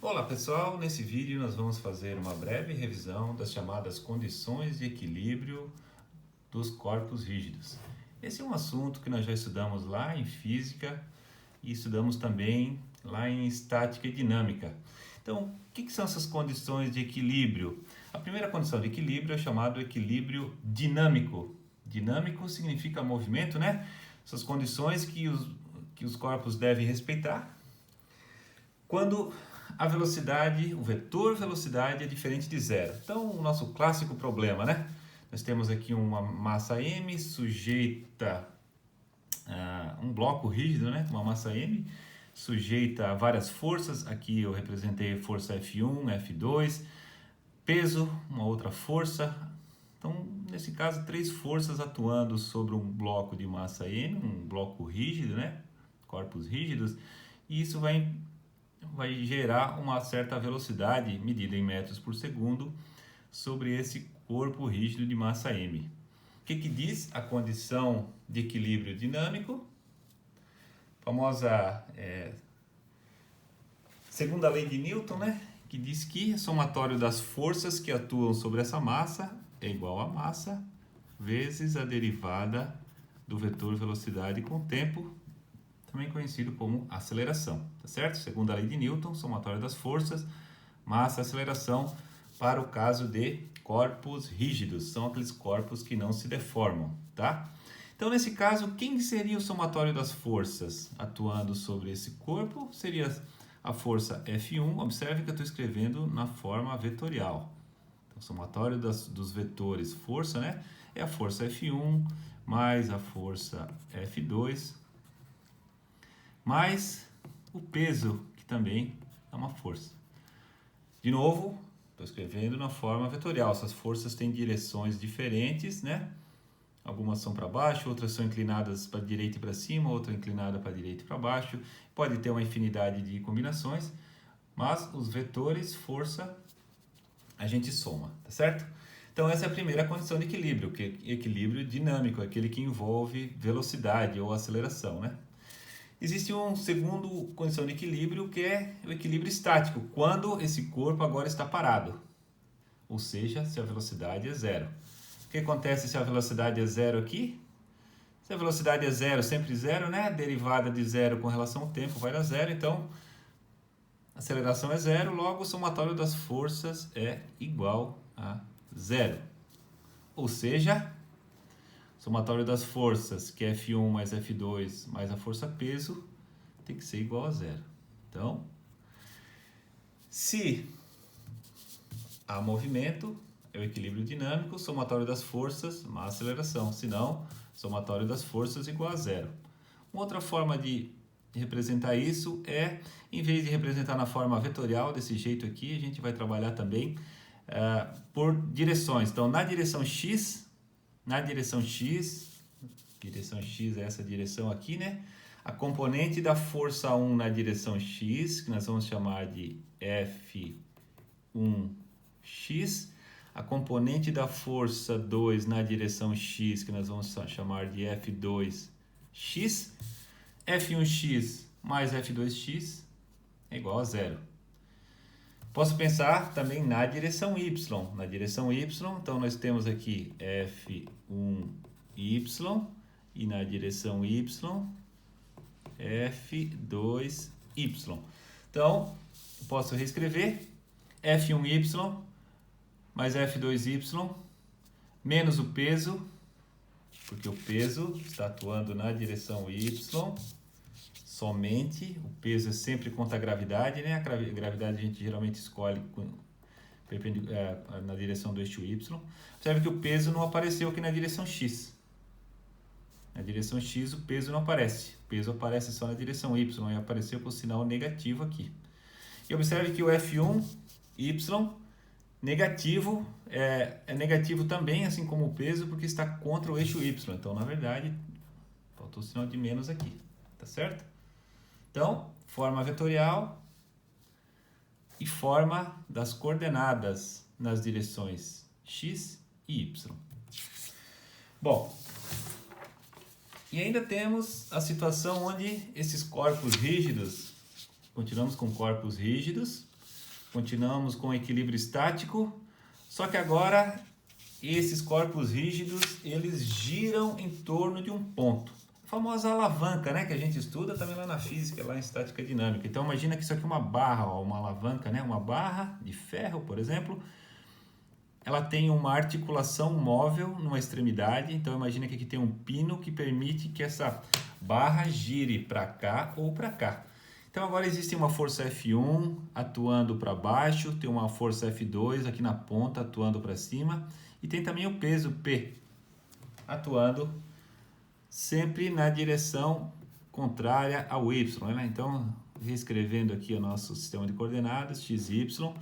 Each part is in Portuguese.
Olá pessoal, nesse vídeo nós vamos fazer uma breve revisão das chamadas condições de equilíbrio dos corpos rígidos. Esse é um assunto que nós já estudamos lá em física e estudamos também lá em estática e dinâmica. Então, o que são essas condições de equilíbrio? A primeira condição de equilíbrio é chamado equilíbrio dinâmico. Dinâmico significa movimento, né? Essas condições que os corpos devem respeitar quando a velocidade, o vetor velocidade é diferente de zero. Então, o nosso clássico problema, né? Nós temos aqui uma massa M sujeita a um bloco rígido, né? Uma massa M sujeita a várias forças. Aqui eu representei força F1, F2, peso, uma outra força. Então, nesse caso, três forças atuando sobre um bloco de massa M, um bloco rígido, né? Corpos rígidos. E isso vai gerar uma certa velocidade medida em metros por segundo sobre esse corpo rígido de massa M. O que diz a condição de equilíbrio dinâmico? A famosa segunda lei de Newton, né? Que diz que o somatório das forças que atuam sobre essa massa é igual a massa vezes a derivada do vetor velocidade com o tempo, também conhecido como aceleração, tá certo? Segundo a lei de Newton, somatório das forças, massa, aceleração, para o caso de corpos rígidos, são aqueles corpos que não se deformam, tá? Então, nesse caso, quem seria o somatório das forças atuando sobre esse corpo? Seria a força F1, observe que eu estou escrevendo na forma vetorial. Então, o somatório dos vetores força, né? É a força F1 mais a força F2 mais o peso, que também é uma força. De novo, estou escrevendo na forma vetorial. Essas forças têm direções diferentes, né? Algumas são para baixo, outras são inclinadas para a direita e para cima, outra inclinada para a direita e para baixo. Pode ter uma infinidade de combinações, mas os vetores, força, a gente soma, tá certo? Então, essa é a primeira condição de equilíbrio, que é equilíbrio dinâmico, aquele que envolve velocidade ou aceleração, né? Existe uma segunda condição de equilíbrio, que é o equilíbrio estático, quando esse corpo agora está parado, ou seja, se a velocidade é zero. O que acontece se a velocidade é zero aqui? Se a velocidade é zero, sempre zero, né? Derivada de zero com relação ao tempo vai dar zero, então a aceleração é zero, logo o somatório das forças é igual a zero. Ou seja, somatório das forças, que é F1 mais F2 mais a força peso, tem que ser igual a zero. Então, se há movimento, é o equilíbrio dinâmico, somatório das forças, má aceleração. Se não, somatório das forças igual a zero. Uma outra forma de representar isso é, em vez de representar na forma vetorial, desse jeito aqui, a gente vai trabalhar também por direções. Então, na direção X é essa direção aqui, né? A componente da força 1 na direção X, que nós vamos chamar de F1x. A componente da força 2 na direção X, que nós vamos chamar de F2x. F1x mais F2x é igual a zero. Posso pensar também na direção Y. Na direção Y, então nós temos aqui F1y e na direção Y, F2y. Então, eu posso reescrever F1y mais F2y menos o peso, porque o peso está atuando na direção Y, somente, o peso é sempre contra a gravidade, né? A gravidade a gente geralmente escolhe na direção do eixo Y. Observe que o peso não apareceu aqui na direção X. Na direção X o peso não aparece. O peso aparece só na direção Y e apareceu com o sinal negativo aqui. E observe que o F1y negativo é negativo também, assim como o peso, porque está contra o eixo Y. Então, na verdade, faltou o sinal de menos aqui. Tá certo? Então, forma vetorial e forma das coordenadas nas direções X e Y. Bom, e ainda temos a situação onde esses corpos rígidos, continuamos com corpos rígidos, Continuamos com equilíbrio estático, só que agora esses corpos rígidos, eles giram em torno de um ponto. A famosa alavanca, né, que a gente estuda também lá na física, lá em estática dinâmica. Então imagina que isso aqui é uma barra, ó, uma alavanca, né, uma barra de ferro, por exemplo. Ela tem uma articulação móvel numa extremidade, então imagina que aqui tem um pino que permite que essa barra gire para cá ou para cá. Então agora existe uma força F1 atuando para baixo, tem uma força F2 aqui na ponta atuando para cima e tem também o peso P atuando sempre na direção contrária ao Y, né? Então, reescrevendo aqui o nosso sistema de coordenadas, x, y,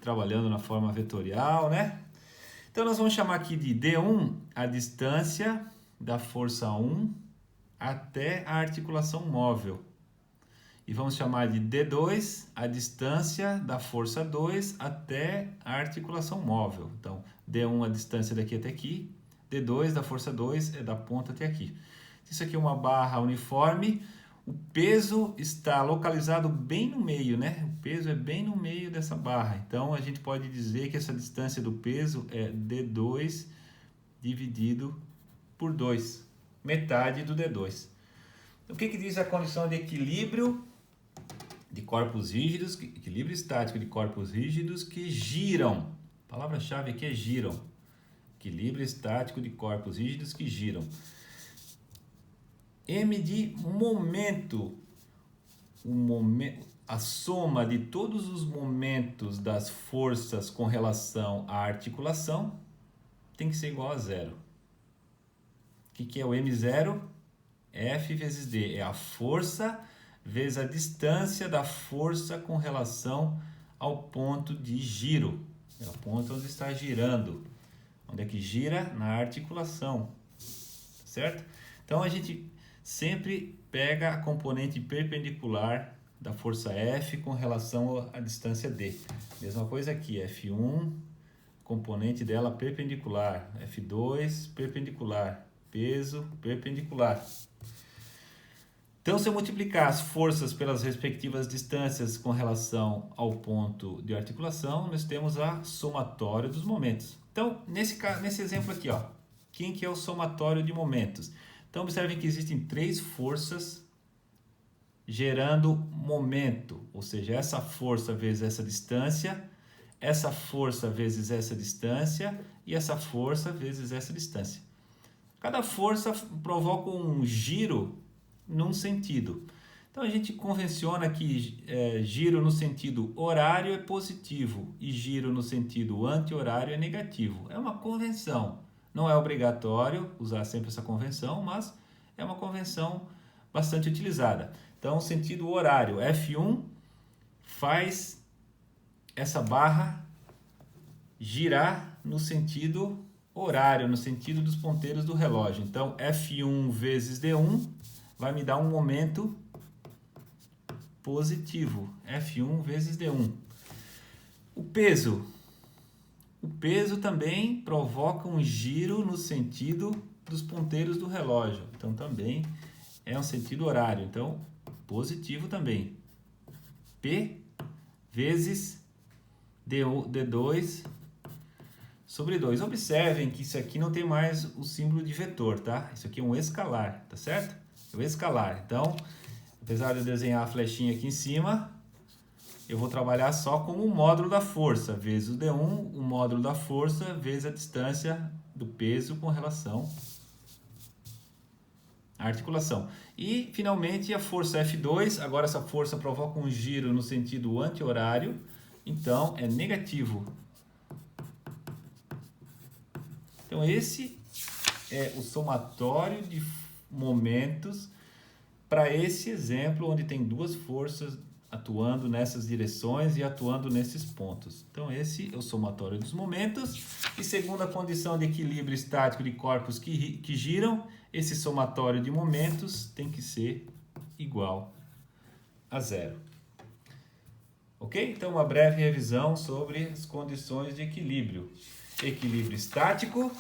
trabalhando na forma vetorial, né? Então, nós vamos chamar aqui de D1 a distância da força 1 até a articulação móvel. E vamos chamar de D2 a distância da força 2 até a articulação móvel. Então, D1 a distância daqui até aqui, D2 da força 2 é da ponta até aqui. Isso aqui é uma barra uniforme, o peso está localizado bem no meio, né? O peso é bem no meio dessa barra. Então, a gente pode dizer que essa distância do peso é D2 dividido por 2, metade do D2. O que diz a condição de equilíbrio de corpos rígidos, equilíbrio estático de corpos rígidos que giram? A palavra-chave aqui é giram. Equilíbrio estático de corpos rígidos que giram. M de momento. A soma de todos os momentos das forças com relação à articulação tem que ser igual a zero. O que é o M0? F vezes D. É a força vezes a distância da força com relação ao ponto de giro. É o ponto onde está girando. Onde é que gira? Na articulação. Certo? Então, a gente sempre pega a componente perpendicular da força F com relação à distância D. Mesma coisa aqui, F1, componente dela perpendicular. F2, perpendicular. Peso, perpendicular. Então, se eu multiplicar as forças pelas respectivas distâncias com relação ao ponto de articulação, nós temos a somatória dos momentos. Então, nesse exemplo aqui, ó, quem que é o somatório de momentos? Então, observem que existem 3 forças gerando momento, ou seja, essa força vezes essa força vezes essa distância e essa força vezes essa distância. Cada força provoca um giro num sentido. Então, a gente convenciona que giro no sentido horário é positivo e giro no sentido anti-horário é negativo. É uma convenção. Não é obrigatório usar sempre essa convenção, mas é uma convenção bastante utilizada. Então, sentido horário, F1 faz essa barra girar no sentido horário, no sentido dos ponteiros do relógio. Então, F1 vezes D1 vai me dar um momento positivo, F1 vezes D1. O peso também provoca um giro no sentido dos ponteiros do relógio. Então, também é um sentido horário. Então, positivo também. P vezes D2 sobre 2. Observem que isso aqui não tem mais o símbolo de vetor, tá? Isso aqui é um escalar, tá certo? É um escalar. Então, apesar de eu desenhar a flechinha aqui em cima, eu vou trabalhar só com o módulo da força, vezes o D1, o módulo da força, vezes a distância do peso com relação à articulação. E, finalmente, a força F2. Agora, essa força provoca um giro no sentido anti-horário, então é negativo. Então, esse é o somatório de momentos para esse exemplo, onde tem 2 forças atuando nessas direções e atuando nesses pontos. Então, esse é o somatório dos momentos. E segundo a condição de equilíbrio estático de corpos que giram, esse somatório de momentos tem que ser igual a zero. Ok? Então, uma breve revisão sobre as condições de equilíbrio. Equilíbrio estático,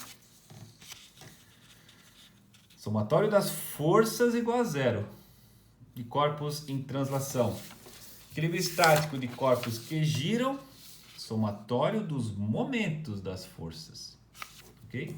somatório das forças igual a zero, de corpos em translação. Equilíbrio estático de corpos que giram, somatório dos momentos das forças. Ok?